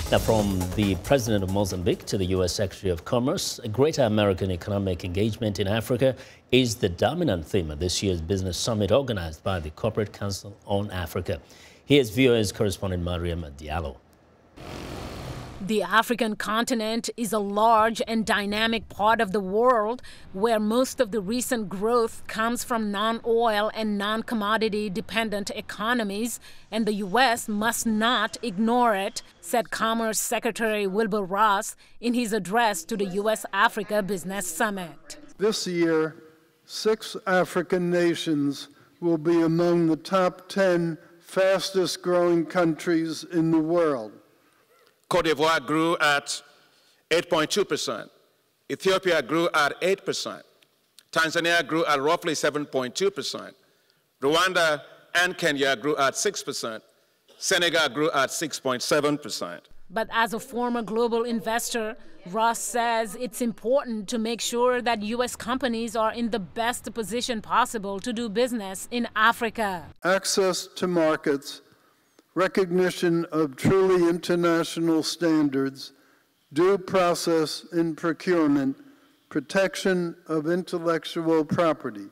Now, from the president of Mozambique to the U.S. Secretary of Commerce, a greater American economic engagement in Africa is the dominant theme of this year's business summit organized by the Corporate Council on Africa. Here's VOA's correspondent Mariama Diallo. The African continent is a large and dynamic part of the world where most of the recent growth comes from non-oil and non-commodity dependent economies, and the U.S. must not ignore it, said Commerce Secretary Wilbur Ross in his address to the U.S.-Africa Business Summit. This year, 6 African nations will be among the top 10 fastest growing countries in the world. Côte d'Ivoire grew at 8.2%. Ethiopia grew at 8%. Tanzania grew at roughly 7.2%. Rwanda and Kenya grew at 6%. Senegal grew at 6.7%. But as a former global investor, Ross says it's important to make sure that U.S. companies are in the best position possible to do business in Africa. Access to markets, recognition of truly international standards, due process in procurement, protection of intellectual property.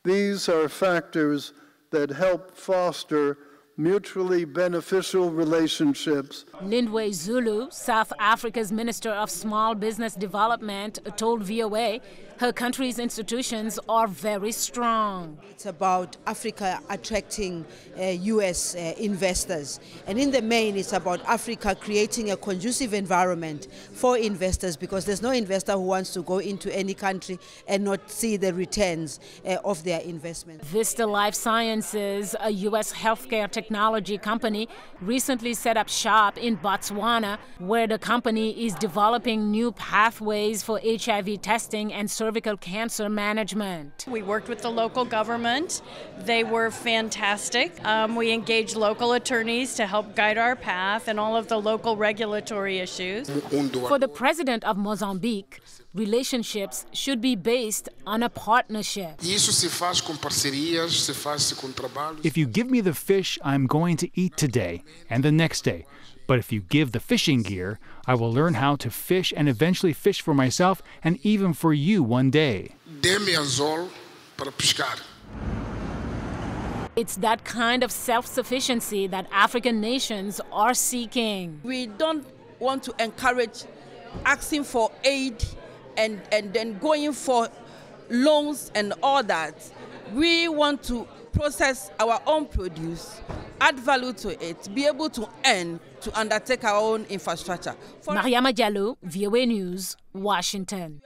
These are factors that help foster mutually beneficial relationships. Lindwe Zulu, South Africa's Minister of Small Business Development, told VOA her country's institutions are very strong. It's about Africa attracting U.S. investors. And in the main, it's about Africa creating a conducive environment for investors, because there's no investor who wants to go into any country and not see the returns of their investment. Vista Life Sciences, a U.S. healthcare technology company, recently set up shop in Botswana, where the company is developing new pathways for HIV testing and cervical cancer management. We worked with the local government. They were fantastic. We engaged local attorneys to help guide our path and all of the local regulatory issues. For the president of Mozambique, relationships should be based on a partnership. If you give me the fish, I'm going to eat today and the next day. But if you give the fishing gear, I will learn how to fish and eventually fish for myself and even for you one day. It's that kind of self-sufficiency that African nations are seeking. We don't want to encourage asking for aid and then going for loans and all that. We want to process our own produce, add value to it, be able to earn, to undertake our own infrastructure. Mariama Diallo, VOA News, Washington.